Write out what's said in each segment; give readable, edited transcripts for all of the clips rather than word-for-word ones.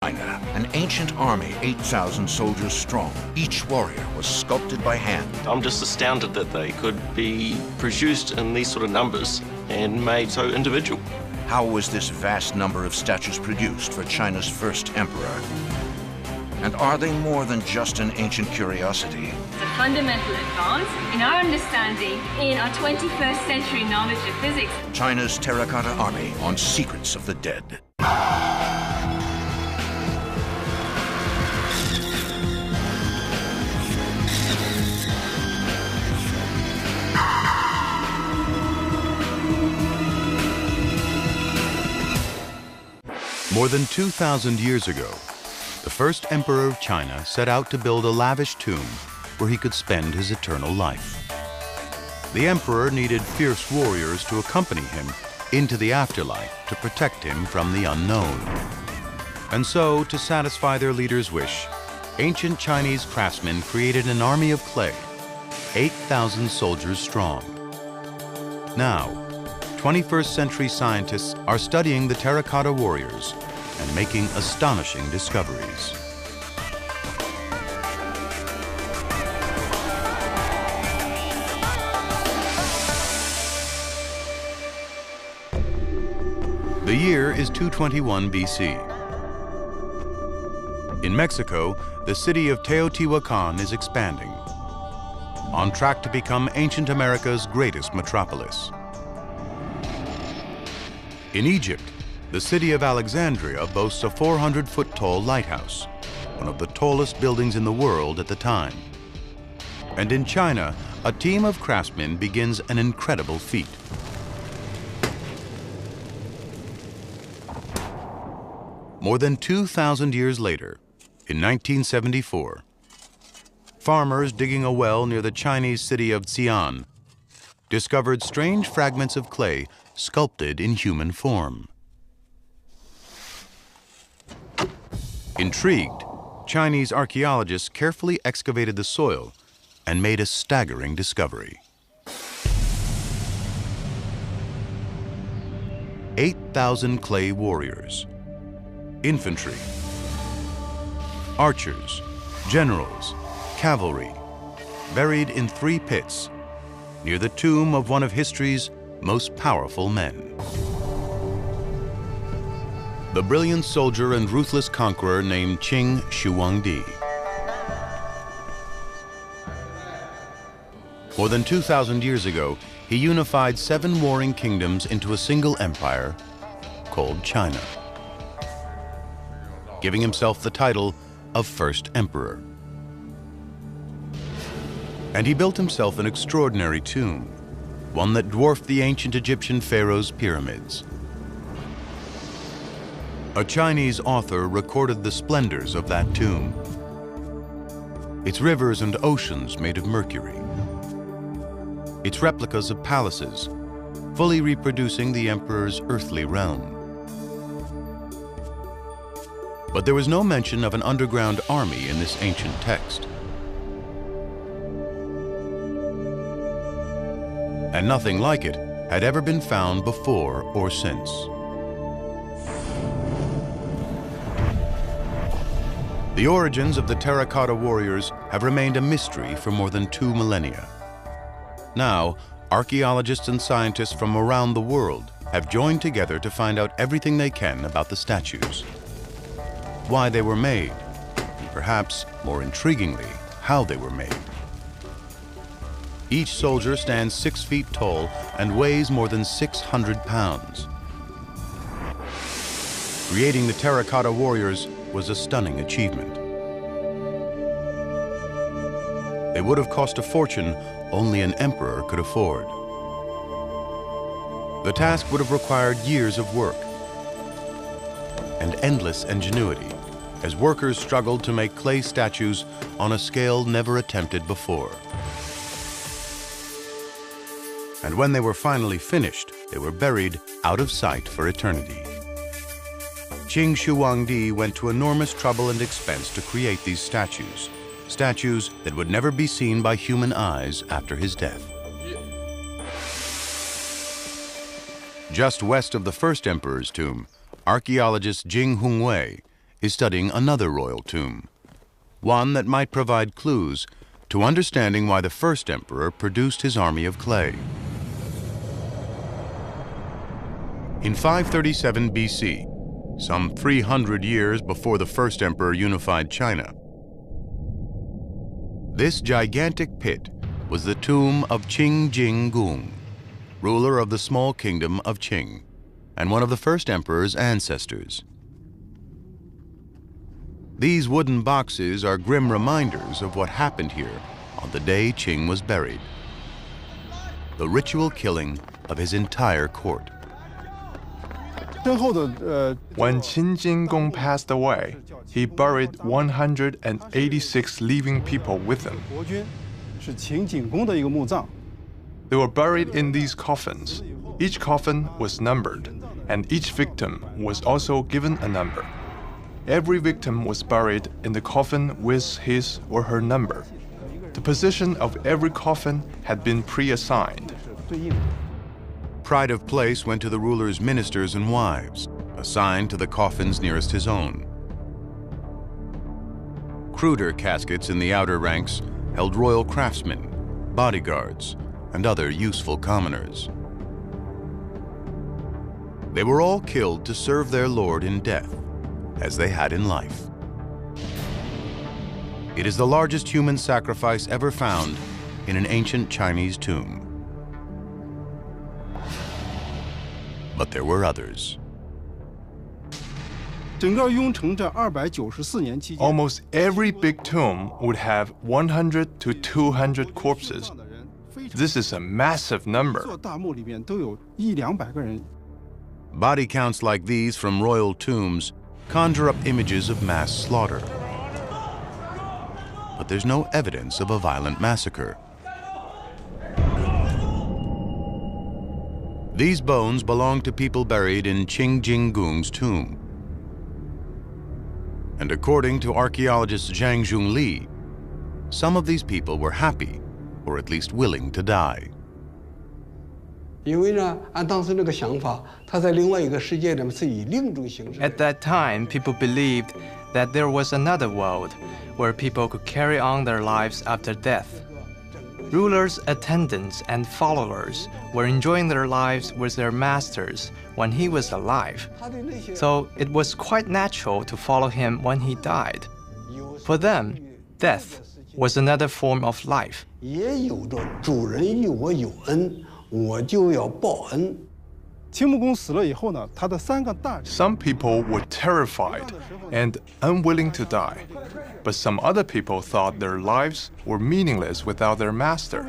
China, an ancient army, 8,000 soldiers strong. Each warrior was sculpted by hand. I'm just astounded that they could be produced in these sort of numbers and made so individual. How was this vast number of statues produced for China's first emperor? And are they more than just an ancient curiosity? It's a fundamental advance in our understanding in our 21st century knowledge of physics. China's Terracotta Army on Secrets of the Dead. More than 2,000 years ago, the first emperor of China set out to build a lavish tomb where he could spend his eternal life. The emperor needed fierce warriors to accompany him into the afterlife to protect him from the unknown. And so, to satisfy their leader's wish, ancient Chinese craftsmen created an army of clay, 8,000 soldiers strong. Now, 21st century scientists are studying the terracotta warriors and making astonishing discoveries. The year is 221 BC. In Mexico, the city of Teotihuacan is expanding, on track to become ancient America's greatest metropolis. In Egypt, the city of Alexandria boasts a 400-foot-tall lighthouse, one of the tallest buildings in the world at the time. And in China, a team of craftsmen begins an incredible feat. More than 2,000 years later, in 1974, farmers digging a well near the Chinese city of Xi'an discovered strange fragments of clay sculpted in human form. Intrigued, Chinese archaeologists carefully excavated the soil and made a staggering discovery. 8,000 clay warriors, infantry, archers, generals, cavalry, buried in 3 pits near the tomb of one of history's most powerful men. The brilliant soldier and ruthless conqueror named Qin Shi Huangdi. More than 2,000 years ago, he unified 7 warring kingdoms into a single empire called China, giving himself the title of First Emperor. And he built himself an extraordinary tomb, one that dwarfed the ancient Egyptian pharaohs' pyramids. A Chinese author recorded the splendors of that tomb, its rivers and oceans made of mercury, its replicas of palaces, fully reproducing the emperor's earthly realm. But there was no mention of an underground army in this ancient text. And nothing like it had ever been found before or since. The origins of the terracotta warriors have remained a mystery for more than 2 millennia. Now, archaeologists and scientists from around the world have joined together to find out everything they can about the statues, why they were made, and perhaps, more intriguingly, how they were made. Each soldier stands 6 feet tall and weighs more than 600 pounds. Creating the terracotta warriors was a stunning achievement. They would have cost a fortune only an emperor could afford. The task would have required years of work and endless ingenuity as workers struggled to make clay statues on a scale never attempted before. And when they were finally finished, they were buried out of sight for eternity. Qin Shi Huangdi went to enormous trouble and expense to create these statues, statues that would never be seen by human eyes after his death. Just west of the first emperor's tomb, archaeologist Jing Hongwei is studying another royal tomb, one that might provide clues to understanding why the first emperor produced his army of clay. In 537 BC, some 300 years before the first emperor unified China, this gigantic pit was the tomb of Qing Jing Gong, ruler of the small kingdom of Qing, and one of the first emperor's ancestors. These wooden boxes are grim reminders of what happened here on the day Qing was buried. The ritual killing of his entire court. When Qin Jing Gong passed away, he buried 186 living people with him. They were buried in these coffins. Each coffin was numbered, and each victim was also given a number. Every victim was buried in the coffin with his or her number. The position of every coffin had been pre-assigned. Pride of place went to the ruler's ministers and wives, assigned to the coffins nearest his own. Cruder caskets in the outer ranks held royal craftsmen, bodyguards, and other useful commoners. They were all killed to serve their lord in death, as they had in life. It is the largest human sacrifice ever found in an ancient Chinese tomb. But there were others. Almost every big tomb would have 100 to 200 corpses. This is a massive number. Body counts like these from royal tombs conjure up images of mass slaughter. But there's no evidence of a violent massacre. These bones belong to people buried in Qing Jing Gong's tomb. And according to archaeologist Zhang Zhongli, some of these people were happy, or at least willing to die. At that time, people believed that there was another world where people could carry on their lives after death. Rulers, attendants, and followers were enjoying their lives with their masters when he was alive, so it was quite natural to follow him when he died. For them, death was another form of life. Some people were terrified and unwilling to die, but some other people thought their lives were meaningless without their master,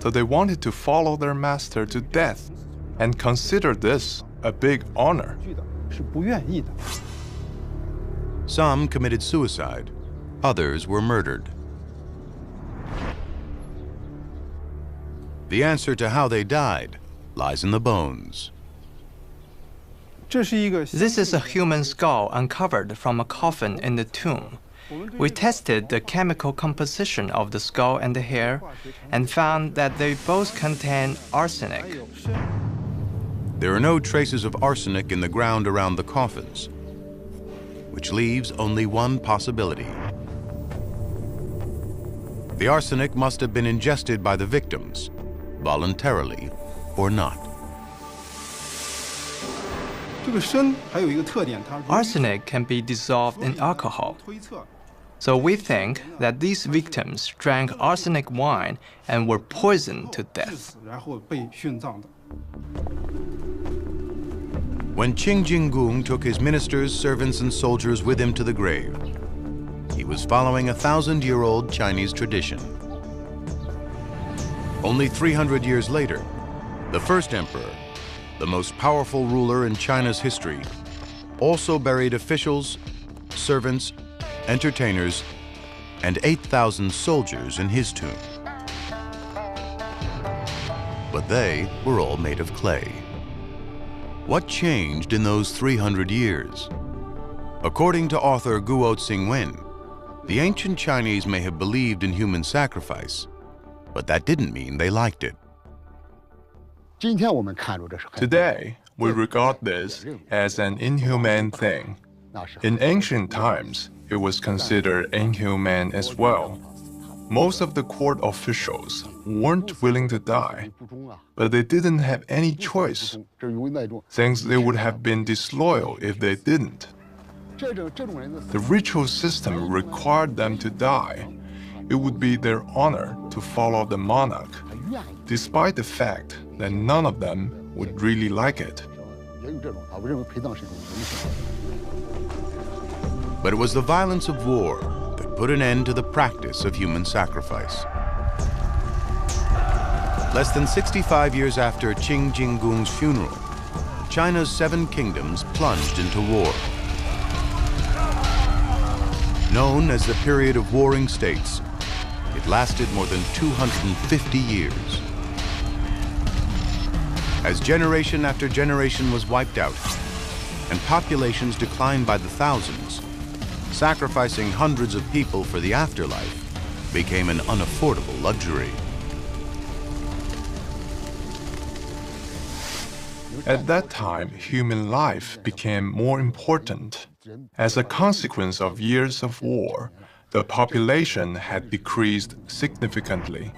so they wanted to follow their master to death and considered this a big honor. Some committed suicide, others were murdered. The answer to how they died lies in the bones. This is a human skull uncovered from a coffin in the tomb. We tested the chemical composition of the skull and the hair and found that they both contain arsenic. There are no traces of arsenic in the ground around the coffins, which leaves only one possibility. The arsenic must have been ingested by the victims, voluntarily or not. Arsenic can be dissolved in alcohol. So we think that these victims drank arsenic wine and were poisoned to death. When Qing Jing Gong took his ministers, servants, and soldiers with him to the grave, he was following a 1,000-year-old Chinese tradition. Only 300 years later, the first emperor, the most powerful ruler in China's history, also buried officials, servants, entertainers, and 8,000 soldiers in his tomb. But they were all made of clay. What changed in those 300 years? According to author Guo Xingwen, the ancient Chinese may have believed in human sacrifice, but that didn't mean they liked it. Today, we regard this as an inhumane thing. In ancient times, it was considered inhumane as well. Most of the court officials weren't willing to die, but they didn't have any choice, since they would have been disloyal if they didn't. The ritual system required them to die. It would be their honor to follow the monarch, despite the fact that none of them would really like it. But it was the violence of war that put an end to the practice of human sacrifice. Less than 65 years after Qing Jinggung's funeral, China's 7 kingdoms plunged into war. Known as the period of warring states, it lasted more than 250 years. As generation after generation was wiped out and populations declined by the thousands, sacrificing hundreds of people for the afterlife became an unaffordable luxury. At that time, human life became more important. As a consequence of years of war, the population had decreased significantly.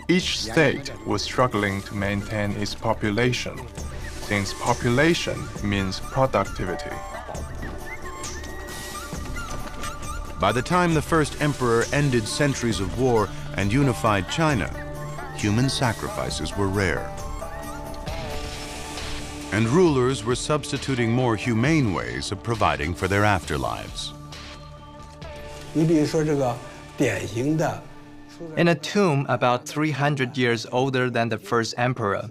Each state was struggling to maintain its population, since population means productivity. By the time the first emperor ended centuries of war and unified China, human sacrifices were rare. And rulers were substituting more humane ways of providing for their afterlives. In a tomb about 300 years older than the first emperor,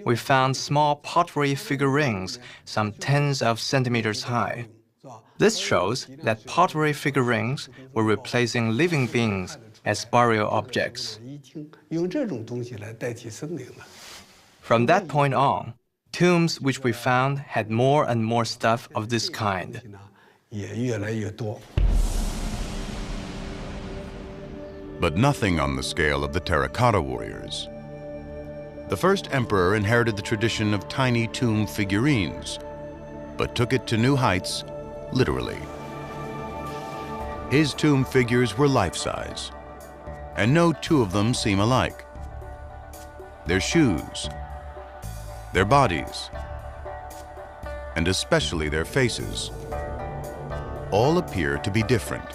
we found small pottery figurines some tens of centimeters high. This shows that pottery figurines were replacing living beings as burial objects. From that point on, tombs which we found had more and more stuff of this kind. But nothing on the scale of the Terracotta warriors. The first emperor inherited the tradition of tiny tomb figurines, but took it to new heights, literally. His tomb figures were life-size, and no 2 of them seem alike. Their shoes, their bodies, and especially their faces, all appear to be different.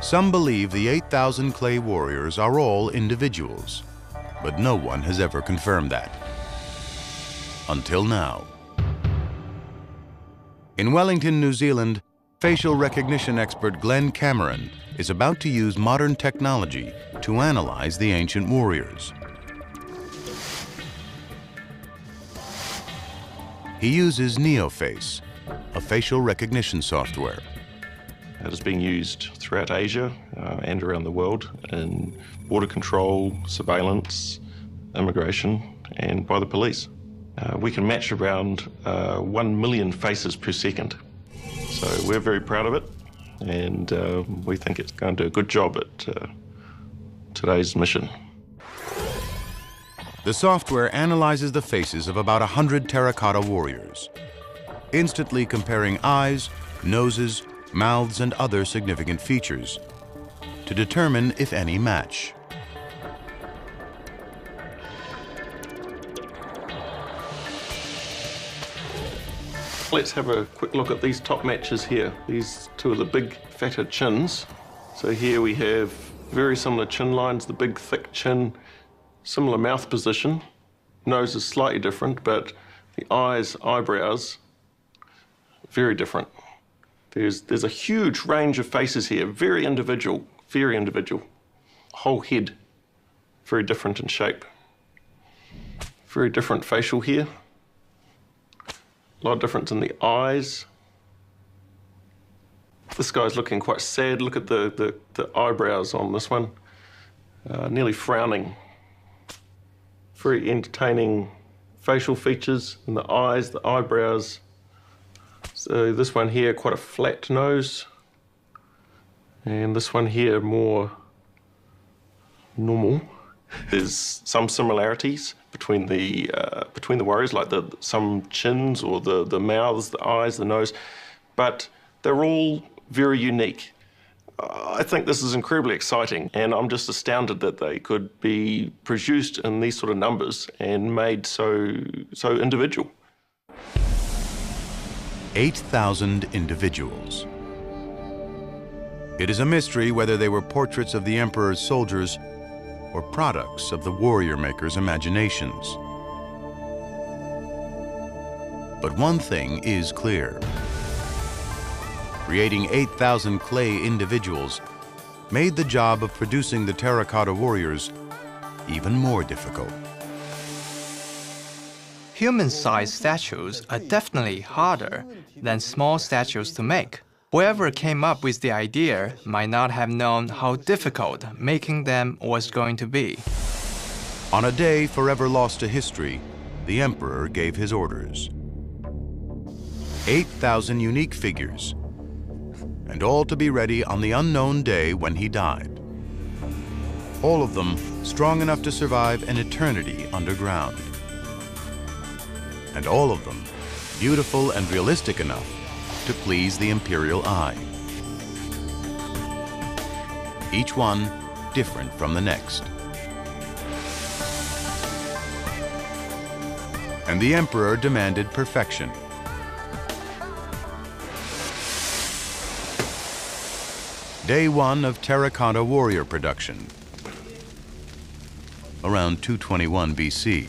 Some believe the 8,000 clay warriors are all individuals, but no one has ever confirmed that. Until now. In Wellington, New Zealand, facial recognition expert Glenn Cameron is about to use modern technology to analyze the ancient warriors. He uses NeoFace, a facial recognition software. It is being used throughout Asia and around the world in border control, surveillance, immigration, and by the police. We can match around 1 million faces per second. So we're very proud of it, and we think it's going to do a good job at today's mission. The software analyzes the faces of about 100 terracotta warriors, instantly comparing eyes, noses, mouths, and other significant features to determine if any match. Let's have a quick look at these top matches here. These 2 are the big, fatter chins. So here we have very similar chin lines, the big, thick chin, similar mouth position. Nose is slightly different, but the eyes, eyebrows, very different. There's a huge range of faces here, very individual, very individual. Whole head, very different in shape. Very different facial hair. A lot of difference in the eyes. This guy's looking quite sad. Look at the eyebrows on this one. Nearly frowning. Very entertaining facial features in the eyes, the eyebrows. So this one here, quite a flat nose. And this one here, more normal. There's some similarities between the warriors, like some chins or the mouths, the eyes, the nose, but they're all very unique. I think this is incredibly exciting, and I'm just astounded that they could be produced in these sort of numbers and made so individual. 8,000 individuals. It is a mystery whether they were portraits of the emperor's soldiers or products of the warrior makers' imaginations. But one thing is clear. Creating 8,000 clay individuals made the job of producing the terracotta warriors even more difficult. Human-sized statues are definitely harder than small statues to make. Whoever came up with the idea might not have known how difficult making them was going to be. On a day forever lost to history, the emperor gave his orders. 8,000 unique figures, and all to be ready on the unknown day when he died. All of them strong enough to survive an eternity underground. And all of them beautiful and realistic enough to please the imperial eye. Each one different from the next. And the emperor demanded perfection. Day one of terracotta warrior production, around 221 BC.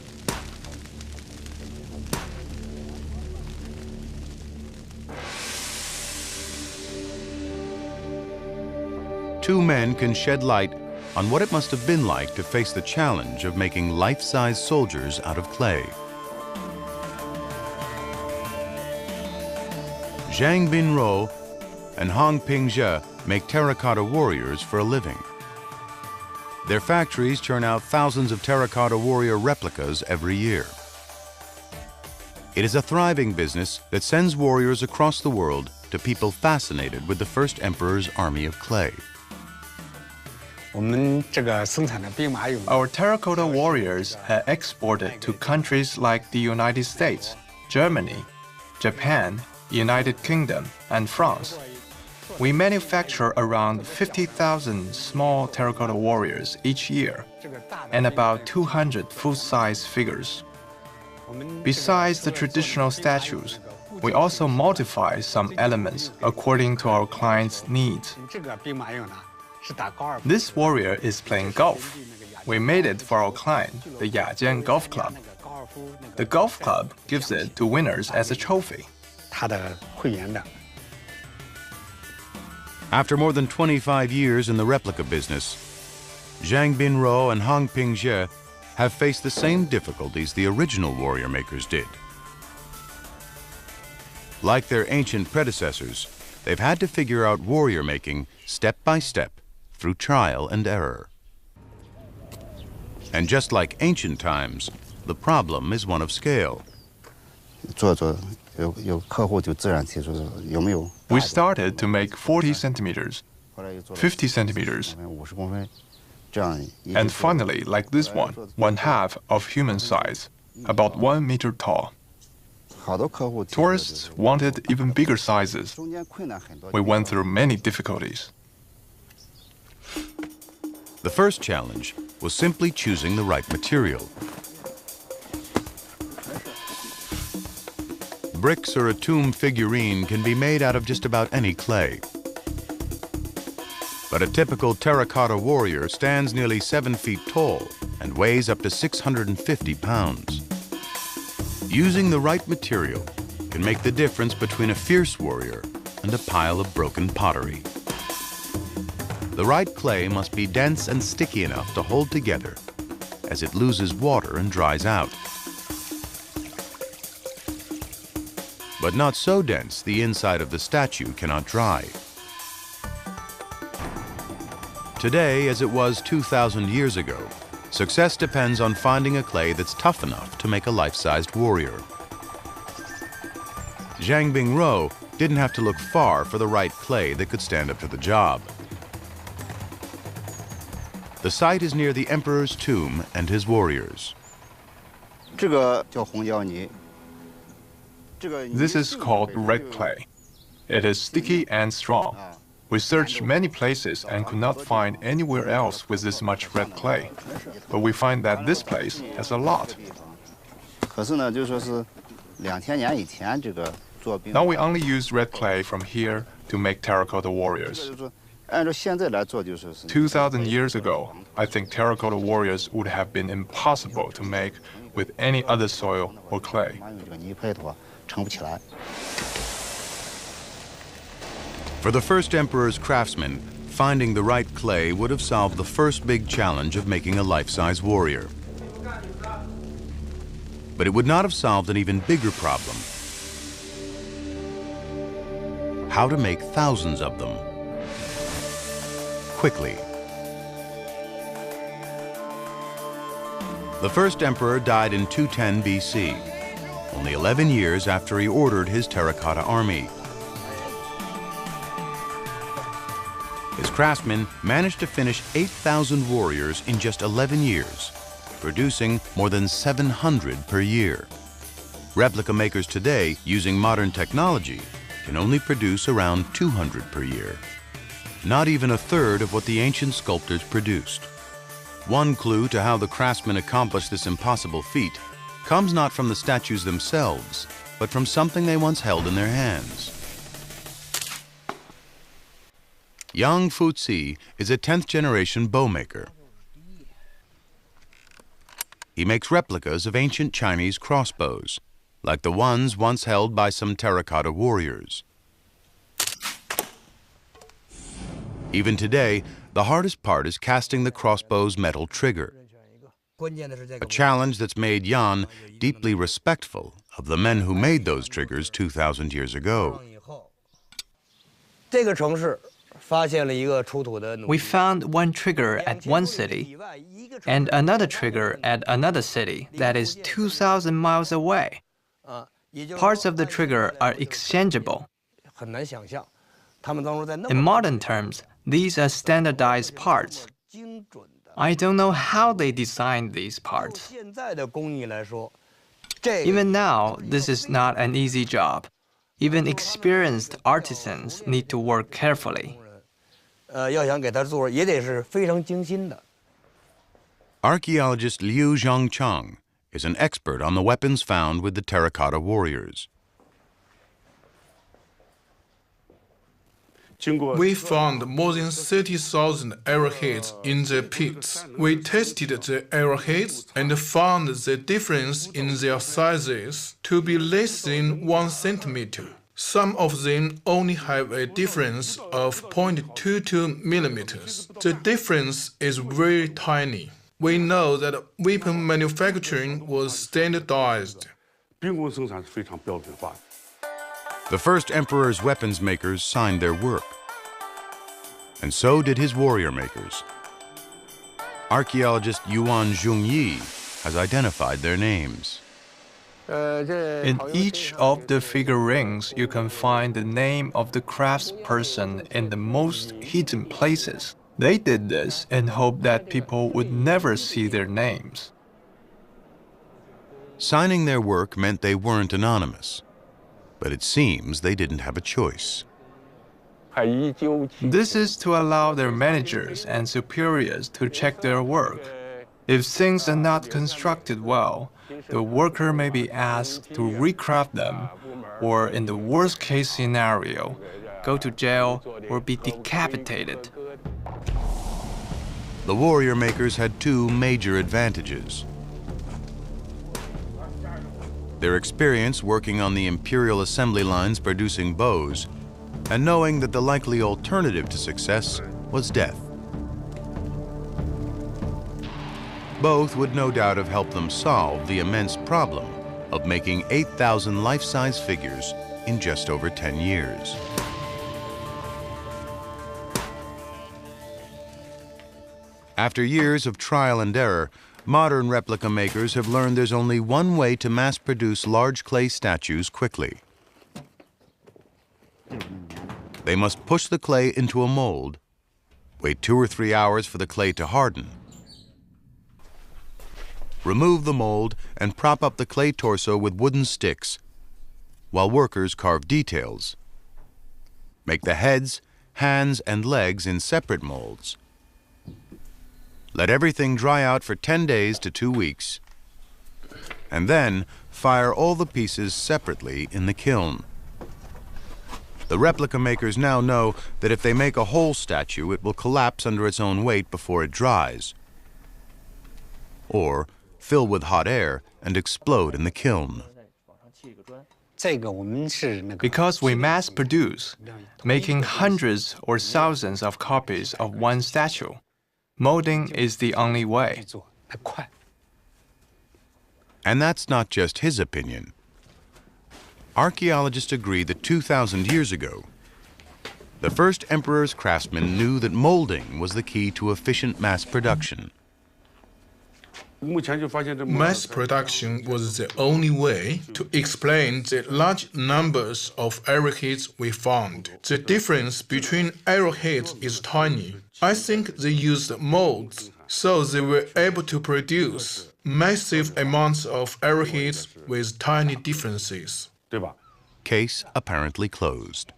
Two men can shed light on what it must have been like to face the challenge of making life-size soldiers out of clay. Zhang Binruo and Hong Pingzhe make terracotta warriors for a living. Their factories churn out thousands of terracotta warrior replicas every year. It is a thriving business that sends warriors across the world to people fascinated with the first emperor's army of clay. Our terracotta warriors are exported to countries like the United States, Germany, Japan, United Kingdom, and France. We manufacture around 50,000 small terracotta warriors each year, and about 200 full-size figures. Besides the traditional statues, we also modify some elements according to our clients' needs. This warrior is playing golf. We made it for our client, the Yajian Golf Club. The golf club gives it to winners as a trophy. After more than 25 years in the replica business, Zhang Binruo and Hong Pingzhe have faced the same difficulties the original warrior makers did. Like their ancient predecessors, they've had to figure out warrior making step by step through trial and error. And just like ancient times, the problem is one of scale. We started to make 40 centimeters, 50 centimeters, and finally, like this one half of human size, about 1 meter tall. Tourists wanted even bigger sizes. We went through many difficulties. The first challenge was simply choosing the right material. Bricks or a tomb figurine can be made out of just about any clay. But a typical terracotta warrior stands nearly 7 feet tall and weighs up to 650 pounds. Using the right material can make the difference between a fierce warrior and a pile of broken pottery. The right clay must be dense and sticky enough to hold together as it loses water and dries out. But not so dense the inside of the statue cannot dry. Today, as it was 2,000 years ago, success depends on finding a clay that's tough enough to make a life-sized warrior. Zhang Binruo didn't have to look far for the right clay that could stand up to the job. The site is near the emperor's tomb and his warriors. This is called red clay. It is sticky and strong. We searched many places and could not find anywhere else with this much red clay. But we find that this place has a lot. Now we only use red clay from here to make terracotta warriors. 2,000 years ago, I think terracotta warriors would have been impossible to make with any other soil or clay. For the first emperor's craftsmen, finding the right clay would have solved the first big challenge of making a life-size warrior. But it would not have solved an even bigger problem: how to make thousands of them quickly. The first emperor died in 210 BC, only 11 years after he ordered his terracotta army. His craftsmen managed to finish 8,000 warriors in just 11 years, producing more than 700 per year. Replica makers today, using modern technology, can only produce around 200 per year. Not even a third of what the ancient sculptors produced. One clue to how the craftsmen accomplished this impossible feat comes not from the statues themselves, but from something they once held in their hands. Yang Fuzi is a 10th generation bowmaker. He makes replicas of ancient Chinese crossbows, like the ones once held by some terracotta warriors. Even today, the hardest part is casting the crossbow's metal trigger, a challenge that's made Yan deeply respectful of the men who made those triggers 2,000 years ago. We found one trigger at one city and another trigger at another city that is 2,000 miles away. Parts of the trigger are exchangeable. In modern terms, these are standardized parts. I don't know how they designed these parts. Even now, this is not an easy job. Even experienced artisans need to work carefully. Archaeologist Liu Zhongchang is an expert on the weapons found with the terracotta warriors. We found more than 30,000 arrowheads in the pits. We tested the arrowheads and found the difference in their sizes to be less than 1 centimeter. Some of them only have a difference of 0.22 millimeters. The difference is very tiny. We know that weapon manufacturing was standardized. The first emperor's weapons makers signed their work, and so did his warrior makers. Archaeologist Yuan Zhongyi has identified their names. In each of the figurines, you can find the name of the craftsperson in the most hidden places. They did this in hope that people would never see their names. Signing their work meant they weren't anonymous, but it seems they didn't have a choice. This is to allow their managers and superiors to check their work. If things are not constructed well, the worker may be asked to recraft them, or in the worst-case scenario, go to jail or be decapitated. The warrior makers had two major advantages. Their experience working on the imperial assembly lines producing bows, and knowing that the likely alternative to success was death. Both would no doubt have helped them solve the immense problem of making 8,000 life-size figures in just over 10 years. After years of trial and error, modern replica makers have learned there's only one way to mass-produce large clay statues quickly. They must push the clay into a mold Wait 2 or 3 hours for the clay to harden. Remove the mold and prop up the clay torso with wooden sticks while workers carve details. Make the heads, hands, and legs in separate molds. Let everything dry out for 10 days to 2 weeks, and then fire all the pieces separately in the kiln. The replica makers now know that if they make a whole statue, it will collapse under its own weight before it dries, or fill with hot air and explode in the kiln. Because we mass produce, making hundreds or thousands of copies of one statue, molding is the only way. And that's not just his opinion. Archaeologists agree that 2,000 years ago, the first emperor's craftsmen knew that molding was the key to efficient mass production. Mass production was the only way to explain the large numbers of arrowheads we found. The difference between arrowheads is tiny. I think they used molds, so they were able to produce massive amounts of arrowheads with tiny differences. Case apparently closed.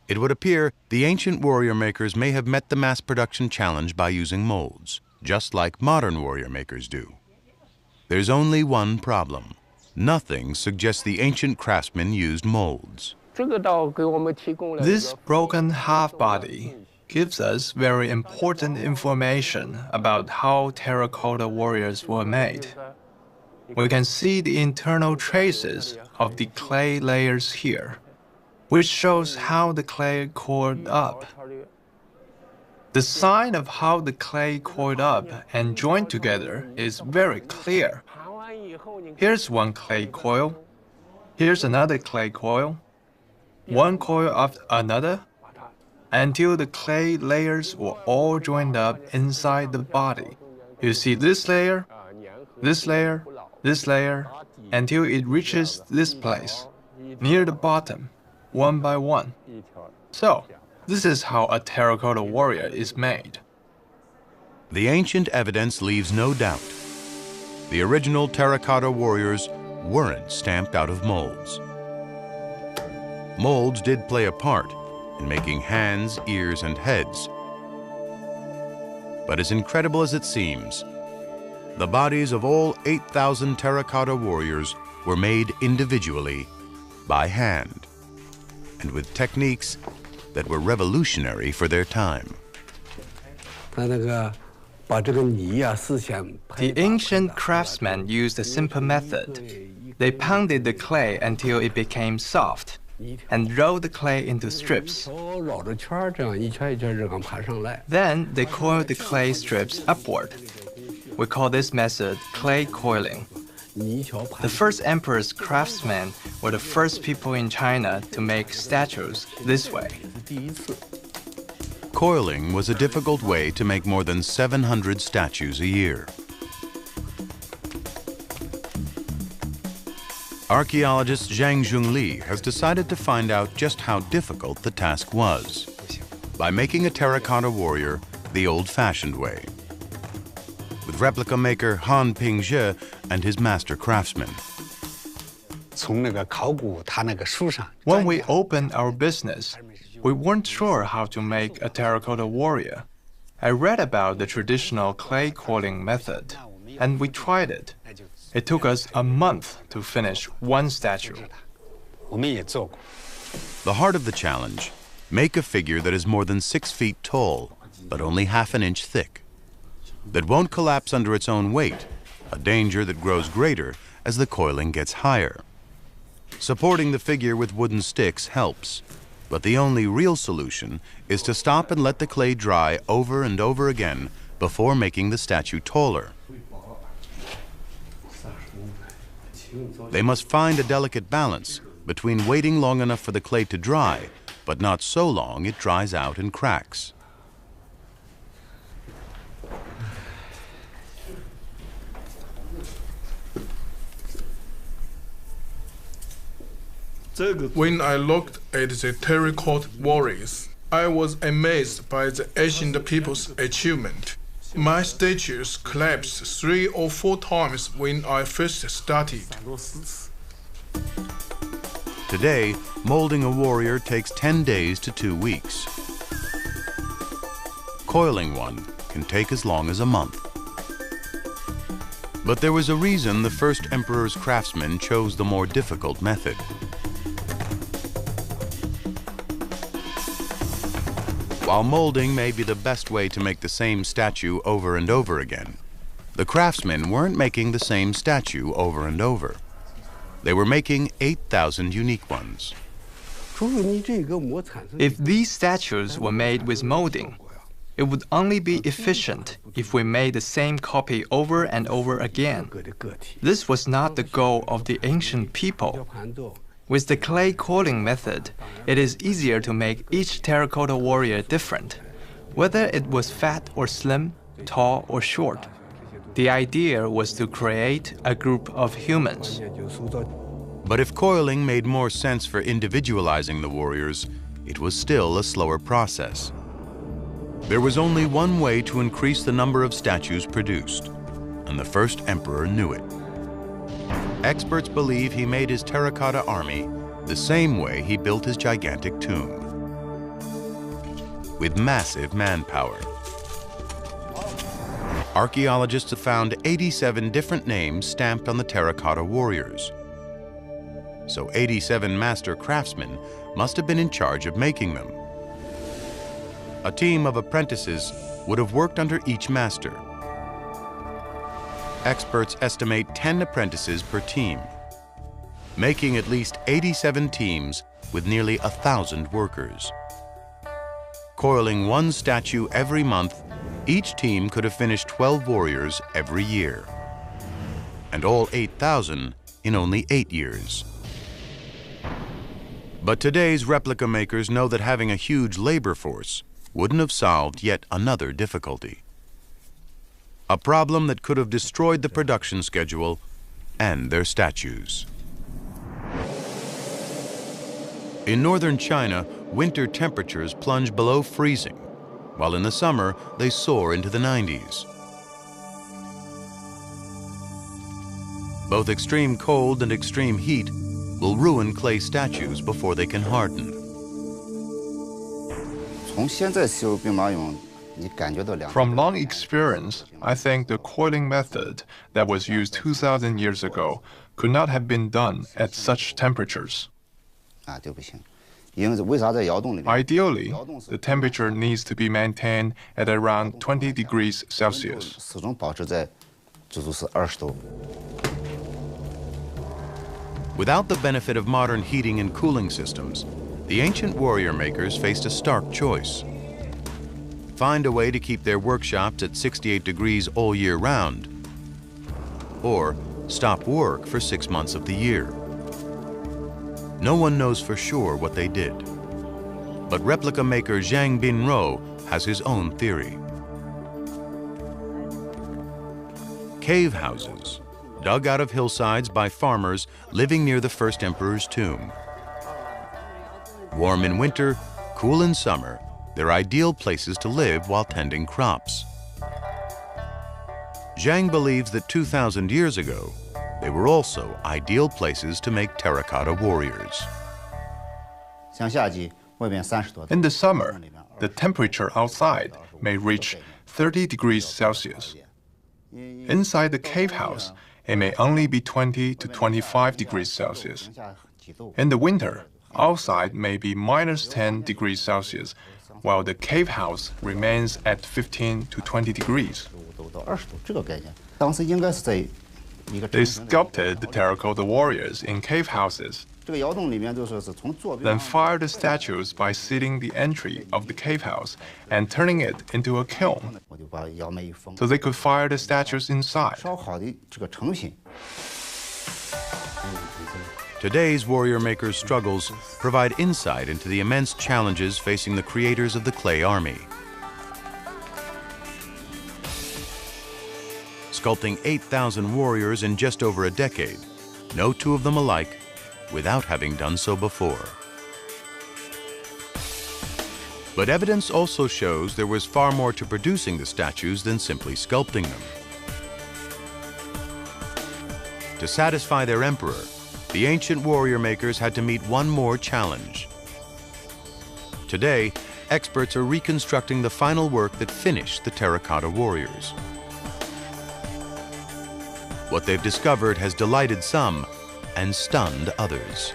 It would appear the ancient warrior makers may have met the mass production challenge by using molds, just like modern warrior makers do. There's only one problem. Nothing suggests the ancient craftsmen used molds. This broken half-body gives us very important information about how terracotta warriors were made. We can see the internal traces of the clay layers here, which shows how the clay coiled up. The sign of how the clay coiled up and joined together is very clear. Here's one clay coil. Here's another clay coil. One coil after another, until the clay layers were all joined up inside the body. You see this layer, this layer, this layer, until it reaches this place, near the bottom, one by one. So, this is how a terracotta warrior is made. The ancient evidence leaves no doubt. The original terracotta warriors weren't stamped out of molds. Molds did play a part in making hands, ears, and heads. But as incredible as it seems, the bodies of all 8,000 terracotta warriors were made individually by hand and with techniques that were revolutionary for their time. The ancient craftsmen used a simple method. They pounded the clay until it became soft and rolled the clay into strips. Then they coiled the clay strips upward. We call this method clay coiling. The first emperor's craftsmen were the first people in China to make statues this way. Coiling was a difficult way to make more than 700 statues a year. Archaeologist Zhang Zhongli has decided to find out just how difficult the task was by making a terracotta warrior the old-fashioned way, with replica maker Han Pingzhe and his master craftsmen. When we opened our business, we weren't sure how to make a terracotta warrior. I read about the traditional clay coiling method, and we tried it. It took us a month to finish one statue. The heart of the challenge: make a figure that is more than 6 feet tall, but only half an inch thick, that won't collapse under its own weight, a danger that grows greater as the coiling gets higher. Supporting the figure with wooden sticks helps, but the only real solution is to stop and let the clay dry over and over again before making the statue taller. They must find a delicate balance between waiting long enough for the clay to dry, but not so long it dries out and cracks. When I looked at the terracotta warriors, I was amazed by the ancient people's achievement. My statues collapsed 3 or 4 times when I first started. Today, molding a warrior takes 10 days to 2 weeks. Coiling one can take as long as a month. But there was a reason the first emperor's craftsmen chose the more difficult method. While molding may be the best way to make the same statue over and over again, the craftsmen weren't making the same statue over and over. They were making 8,000 unique ones. If these statues were made with molding, it would only be efficient if we made the same copy over and over again. This was not the goal of the ancient people. With the clay coiling method, it is easier to make each terracotta warrior different, whether it was fat or slim, tall or short. The idea was to create a group of humans. But if coiling made more sense for individualizing the warriors, it was still a slower process. There was only one way to increase the number of statues produced, and the first emperor knew it. Experts believe he made his terracotta army the same way he built his gigantic tomb, with massive manpower. Archaeologists have found 87 different names stamped on the terracotta warriors. So 87 master craftsmen must have been in charge of making them. A team of apprentices would have worked under each master. Experts estimate 10 apprentices per team, making at least 87 teams with nearly 1,000 workers. Coiling one statue every month, each team could have finished 12 warriors every year, and all 8,000 in only 8 years. But today's replica makers know that having a huge labor force wouldn't have solved yet another difficulty. A problem that could have destroyed the production schedule and their statues. In northern China, winter temperatures plunge below freezing, while in the summer they soar into the 90s. Both extreme cold and extreme heat will ruin clay statues before they can harden. From long experience, I think the coiling method that was used 2,000 years ago could not have been done at such temperatures. Ideally, the temperature needs to be maintained at around 20 degrees Celsius. Without the benefit of modern heating and cooling systems, the ancient warrior makers faced a stark choice. Find a way to keep their workshops at 68 degrees all year round, or stop work for 6 months of the year. No one knows for sure what they did, but replica maker Zhang Binro has his own theory. Cave houses, dug out of hillsides by farmers living near the first emperor's tomb. Warm in winter, cool in summer, they're ideal places to live while tending crops. Zhang believes that 2,000 years ago, they were also ideal places to make terracotta warriors. In the summer, the temperature outside may reach 30 degrees Celsius. Inside the cave house, it may only be 20 to 25 degrees Celsius. In the winter, outside may be minus 10 degrees Celsius, while the cave house remains at 15 to 20 degrees. They sculpted the terracotta warriors in cave houses, then fired the statues by sealing the entry of the cave house and turning it into a kiln, so they could fire the statues inside. Today's warrior makers' struggles provide insight into the immense challenges facing the creators of the clay army. Sculpting 8,000 warriors in just over a decade, no two of them alike, without having done so before. But evidence also shows there was far more to producing the statues than simply sculpting them. To satisfy their emperor, the ancient warrior makers had to meet one more challenge. Today, experts are reconstructing the final work that finished the terracotta warriors. What they've discovered has delighted some and stunned others.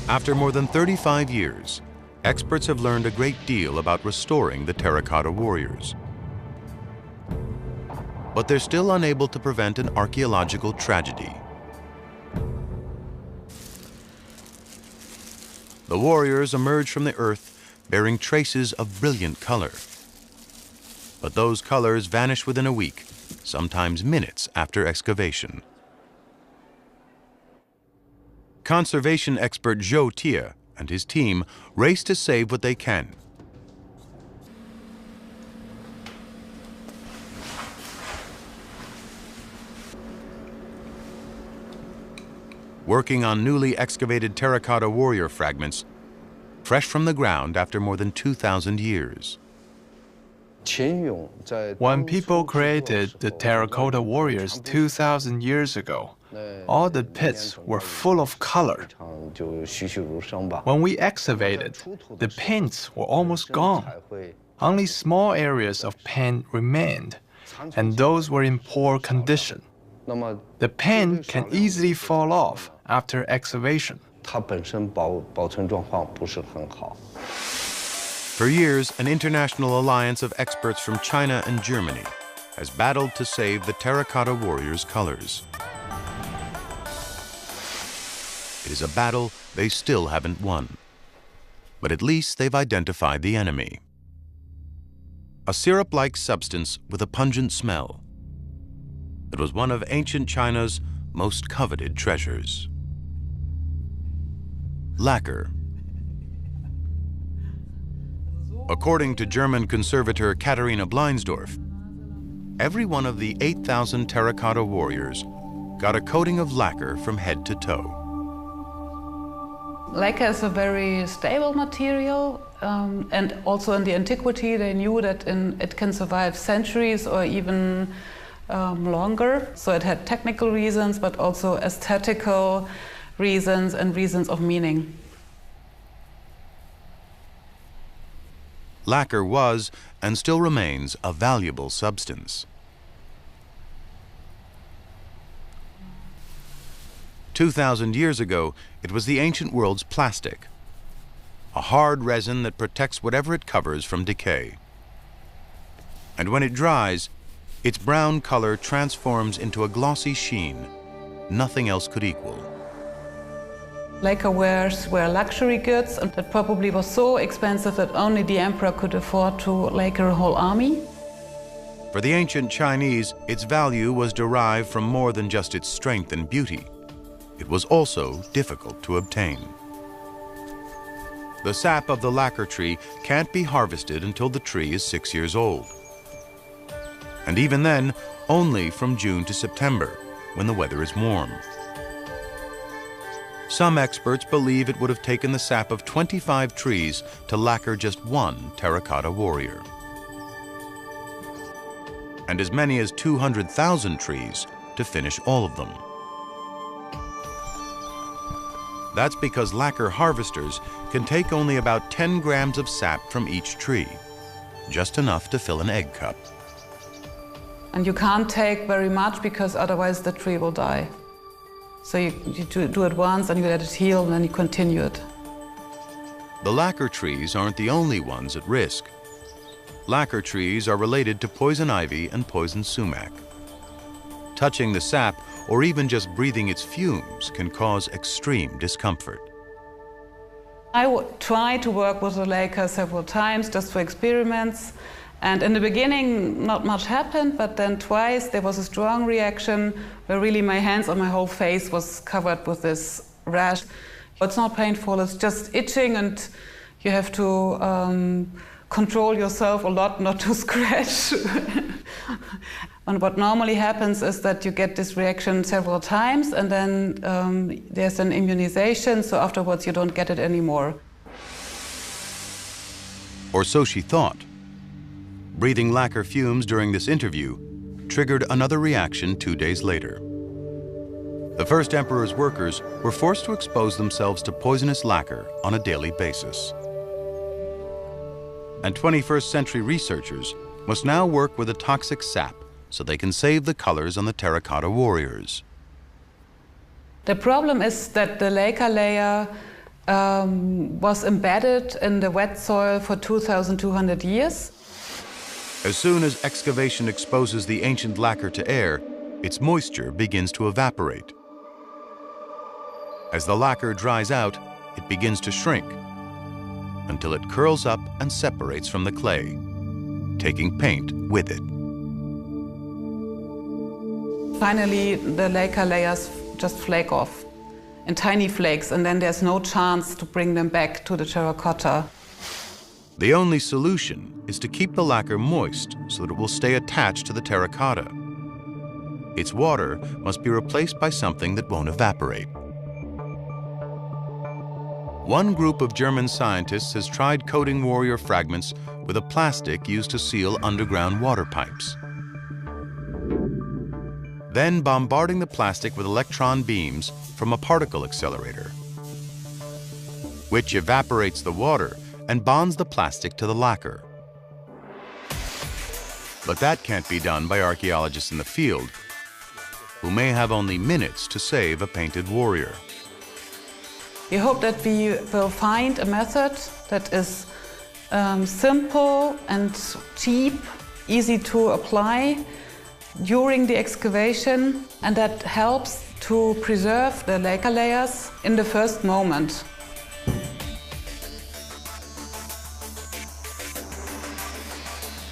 After more than 35 years, experts have learned a great deal about restoring the terracotta warriors. But they're still unable to prevent an archaeological tragedy. The warriors emerge from the earth bearing traces of brilliant color. But those colors vanish within a week, sometimes minutes after excavation. Conservation expert Zhou Tia and his team race to save what they can. Working on newly excavated terracotta warrior fragments, fresh from the ground after more than 2,000 years. When people created the terracotta warriors 2,000 years ago, all the pits were full of color. When we excavated, the paints were almost gone. Only small areas of paint remained, and those were in poor condition. The paint can easily fall off after excavation. For years, an international alliance of experts from China and Germany has battled to save the terracotta warriors' colors. It is a battle they still haven't won, but at least they've identified the enemy. A syrup-like substance with a pungent smell. It was one of ancient China's most coveted treasures. Lacquer. According to German conservator Katharina Bleinsdorf, every one of the 8,000 terracotta warriors got a coating of lacquer from head to toe. Lacquer is a very stable material, and also in the antiquity they knew that it can survive centuries or even longer. So it had technical reasons, but also aesthetical reasons and reasons of meaning. Lacquer was, and still remains, a valuable substance. 2,000 years ago, it was the ancient world's plastic, a hard resin that protects whatever it covers from decay. And when it dries, its brown color transforms into a glossy sheen nothing else could equal. Lacquer wares were luxury goods, and it probably was so expensive that only the emperor could afford to lacquer a whole army. For the ancient Chinese, its value was derived from more than just its strength and beauty. It was also difficult to obtain. The sap of the lacquer tree can't be harvested until the tree is 6 years old. And even then, only from June to September, when the weather is warm. Some experts believe it would have taken the sap of 25 trees to lacquer just one terracotta warrior. And as many as 200,000 trees to finish all of them. That's because lacquer harvesters can take only about 10 grams of sap from each tree, just enough to fill an egg cup. And you can't take very much because otherwise the tree will die. So you do it once and you let it heal and then you continue it. The lacquer trees aren't the only ones at risk. Lacquer trees are related to poison ivy and poison sumac. Touching the sap or even just breathing its fumes can cause extreme discomfort. I tried to work with the lacquer several times just for experiments. And in the beginning, not much happened, but then twice there was a strong reaction where really my hands and my whole face was covered with this rash. It's not painful, it's just itching, and you have to control yourself a lot not to scratch. And what normally happens is that you get this reaction several times, and then there's an immunization, so afterwards you don't get it anymore. Or so she thought. Breathing lacquer fumes during this interview triggered another reaction 2 days later. The first emperor's workers were forced to expose themselves to poisonous lacquer on a daily basis. And 21st century researchers must now work with a toxic sap so they can save the colors on the terracotta warriors. The problem is that the lacquer layer was embedded in the wet soil for 2,200 years. As soon as excavation exposes the ancient lacquer to air, its moisture begins to evaporate. As the lacquer dries out, it begins to shrink until it curls up and separates from the clay, taking paint with it. Finally, the lacquer layers just flake off in tiny flakes, and then there's no chance to bring them back to the terracotta. The only solution is to keep the lacquer moist so that it will stay attached to the terracotta. Its water must be replaced by something that won't evaporate. One group of German scientists has tried coating warrior fragments with a plastic used to seal underground water pipes. Then bombarding the plastic with electron beams from a particle accelerator, which evaporates the water and bonds the plastic to the lacquer. But that can't be done by archaeologists in the field, who may have only minutes to save a painted warrior. We hope that we will find a method that is simple and cheap, easy to apply during the excavation, and that helps to preserve the lacquer layers in the first moment.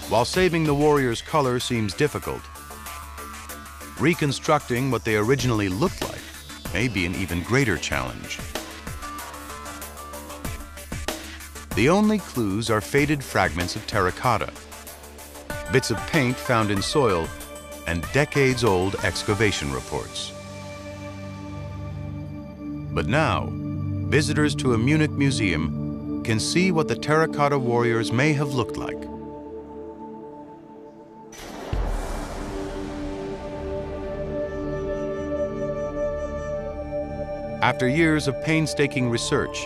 While saving the warrior's color seems difficult, reconstructing what they originally looked like may be an even greater challenge. The only clues are faded fragments of terracotta, bits of paint found in soil, and decades-old excavation reports. But now, visitors to a Munich museum can see what the terracotta warriors may have looked like. After years of painstaking research,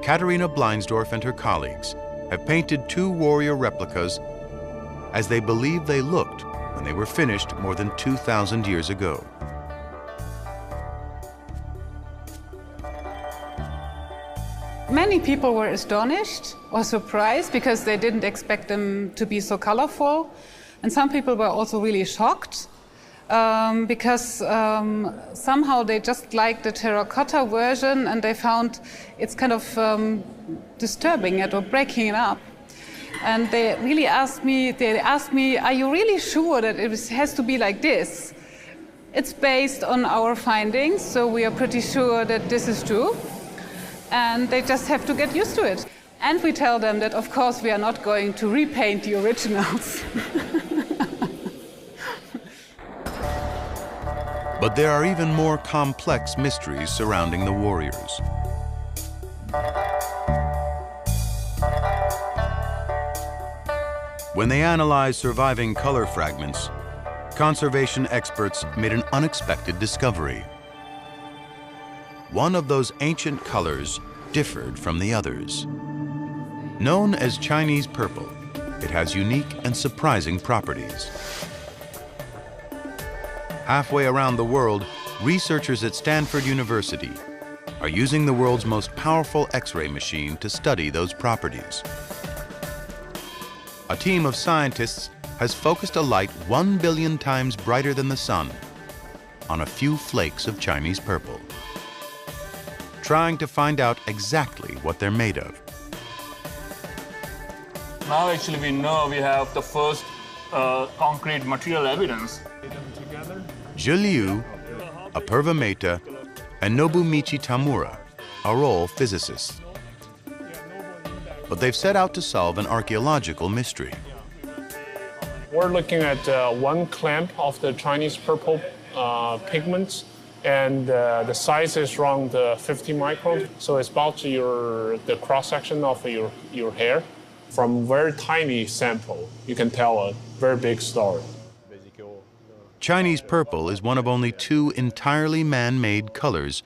Katharina Bleinsdorf and her colleagues have painted 2 warrior replicas as they believe they looked when they were finished more than 2,000 years ago. Many people were astonished or surprised because they didn't expect them to be so colorful. And some people were also really shocked because somehow they just liked the terracotta version, and they found it's kind of disturbing it or breaking it up. And they really asked me, are you really sure that it has to be like this? It's based on our findings, so we are pretty sure that this is true. And they just have to get used to it. And we tell them that, of course, we are not going to repaint the originals. But there are even more complex mysteries surrounding the warriors. When they analyzed surviving color fragments, conservation experts made an unexpected discovery. One of those ancient colors differed from the others. Known as Chinese purple, it has unique and surprising properties. Halfway around the world, researchers at Stanford University are using the world's most powerful X-ray machine to study those properties. A team of scientists has focused a light 1 billion times brighter than the sun on a few flakes of Chinese purple, trying to find out exactly what they're made of. Now actually we know we have the first concrete material evidence. Zhe Liu, Apurva Mehta, and Nobumichi Tamura are all physicists. But they've set out to solve an archaeological mystery. We're looking at one clamp of the Chinese purple pigments, and the size is around 50 microns. So it's about the cross-section of your hair. From very tiny sample, you can tell a very big story. Chinese purple is one of only 2 entirely man-made colors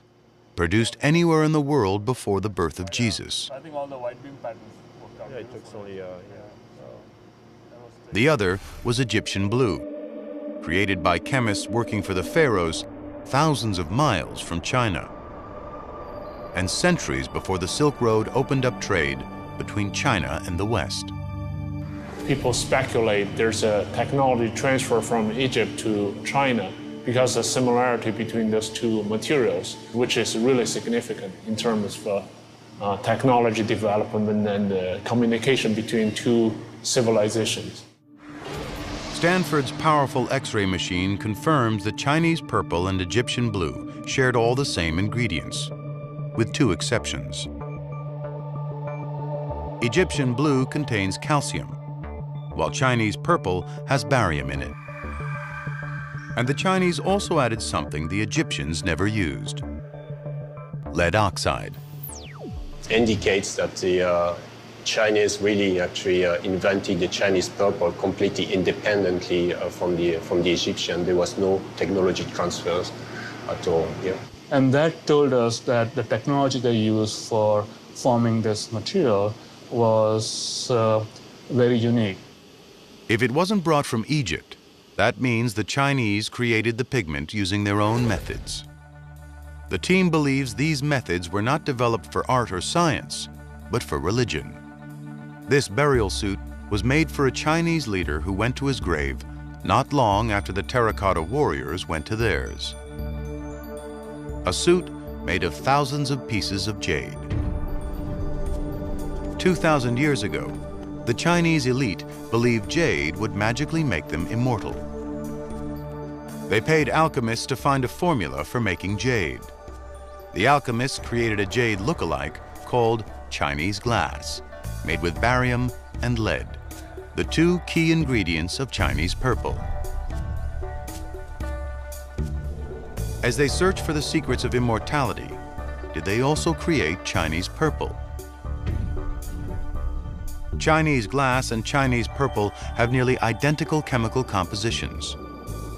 produced anywhere in the world before the birth of Jesus. I think all the white beam patterns worked out. Yeah, it took only, The other was Egyptian blue, created by chemists working for the pharaohs thousands of miles from China, and centuries before the Silk Road opened up trade between China and the West. People speculate there's a technology transfer from Egypt to China because of the similarity between those 2 materials, which is really significant in terms of technology development and communication between 2 civilizations. Stanford's powerful X-ray machine confirms that Chinese purple and Egyptian blue shared all the same ingredients, with 2 exceptions. Egyptian blue contains calcium, while Chinese purple has barium in it. And the Chinese also added something the Egyptians never used: lead oxide. Indicates that the Chinese really actually invented the Chinese purple completely independently from the Egyptian. There was no technology transfers at all. Yeah. And that told us that the technology they used for forming this material was very unique. If it wasn't brought from Egypt, that means the Chinese created the pigment using their own methods. The team believes these methods were not developed for art or science, but for religion. This burial suit was made for a Chinese leader who went to his grave not long after the Terracotta warriors went to theirs. A suit made of thousands of pieces of jade. 2,000 years ago, the Chinese elite believed jade would magically make them immortal. They paid alchemists to find a formula for making jade. The alchemists created a jade look-alike called Chinese glass, made with barium and lead, the 2 key ingredients of Chinese purple. As they searched for the secrets of immortality, did they also create Chinese purple? Chinese glass and Chinese purple have nearly identical chemical compositions,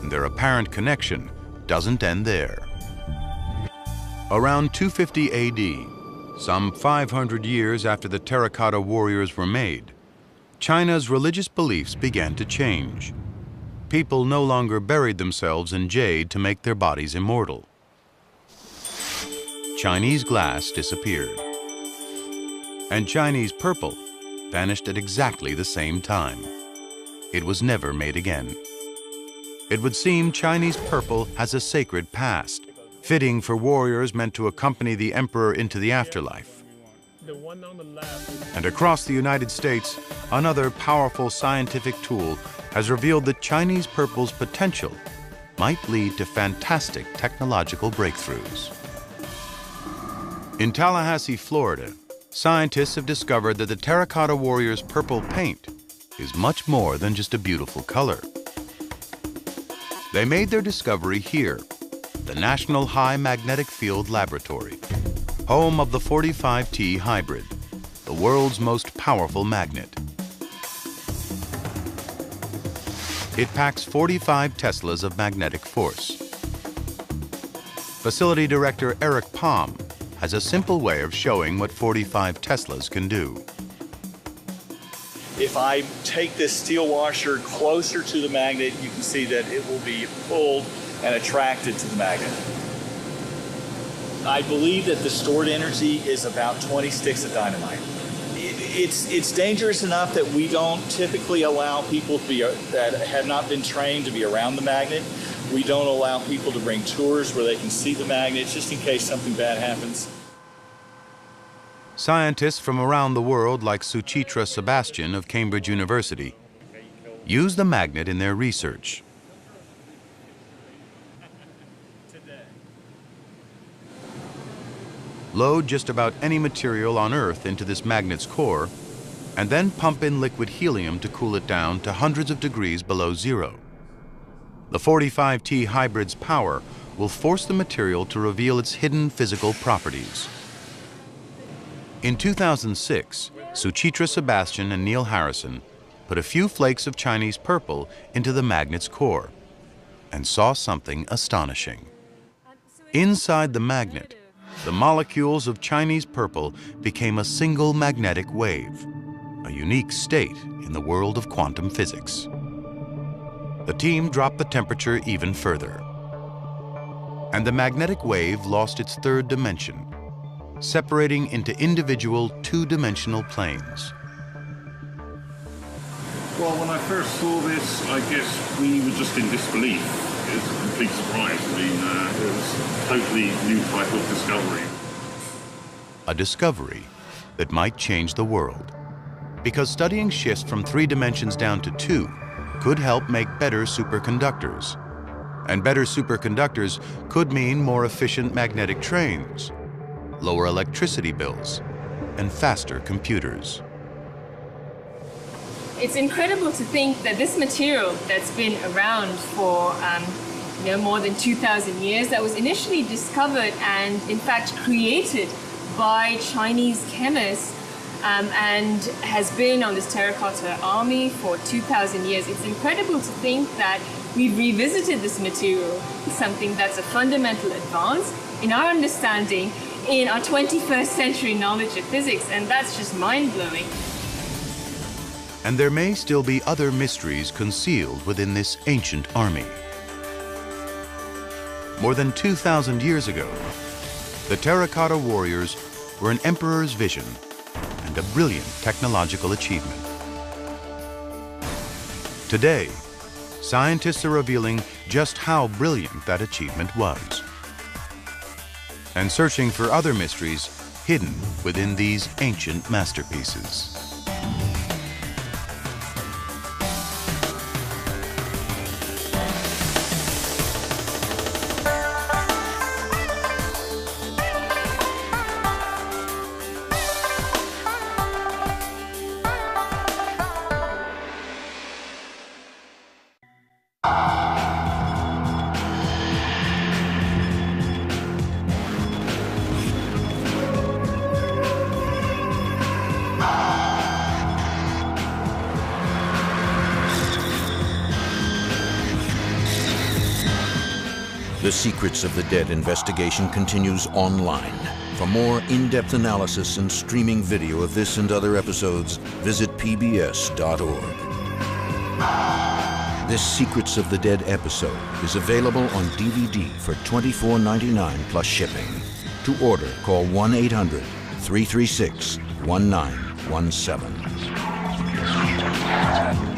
and their apparent connection doesn't end there. Around 250 AD, some 500 years after the Terracotta warriors were made, China's religious beliefs began to change. People no longer buried themselves in jade to make their bodies immortal. Chinese glass disappeared, and Chinese purple vanished at exactly the same time. It was never made again. It would seem Chinese purple has a sacred past, fitting for warriors meant to accompany the emperor into the afterlife. And across the United States, another powerful scientific tool has revealed that Chinese purple's potential might lead to fantastic technological breakthroughs. In Tallahassee, Florida, scientists have discovered that the Terracotta warriors' purple paint is much more than just a beautiful color. They made their discovery here, the National High Magnetic Field Laboratory, home of the 45T hybrid, the world's most powerful magnet. It packs 45 Teslas of magnetic force. Facility Director Eric Palm has a simple way of showing what 45 Teslas can do. If I take this steel washer closer to the magnet, you can see that it will be pulled and attracted to the magnet. I believe that the stored energy is about 20 sticks of dynamite. It's dangerous enough that we don't typically allow people to be, that have not been trained to be around the magnet. We don't allow people to bring tours where they can see the magnet, just in case something bad happens. Scientists from around the world, like Suchitra Sebastian of Cambridge University, use the magnet in their research. Load just about any material on Earth into this magnet's core, and then pump in liquid helium to cool it down to hundreds of degrees below zero. The 45T hybrid's power will force the material to reveal its hidden physical properties. In 2006, Suchitra Sebastian and Neil Harrison put a few flakes of Chinese purple into the magnet's core and saw something astonishing. Inside the magnet, the molecules of Chinese purple became a single magnetic wave, a unique state in the world of quantum physics. The team dropped the temperature even further, and the magnetic wave lost its third dimension, separating into individual two-dimensional planes. Well, when I first saw this, I guess we were just in disbelief. It was a complete surprise. I mean, it was a totally new type of discovery. A discovery that might change the world, because studying shifts from 3 dimensions down to 2 could help make better superconductors. And better superconductors could mean more efficient magnetic trains, lower electricity bills, and faster computers. It's incredible to think that this material that's been around for more than 2,000 years, that was initially discovered and in fact created by Chinese chemists and has been on this terracotta army for 2,000 years. It's incredible to think that we've revisited this material, something that's a fundamental advance in our understanding in our 21st century knowledge of physics, and that's just mind-blowing. And there may still be other mysteries concealed within this ancient army. More than 2,000 years ago, the Terracotta warriors were an emperor's vision and a brilliant technological achievement. Today, scientists are revealing just how brilliant that achievement was, and searching for other mysteries hidden within these ancient masterpieces. The Secrets of the Dead investigation continues online. For more in-depth analysis and streaming video of this and other episodes, visit pbs.org. This Secrets of the Dead episode is available on DVD for $24.99 plus shipping. To order, call 1-800-336-1917.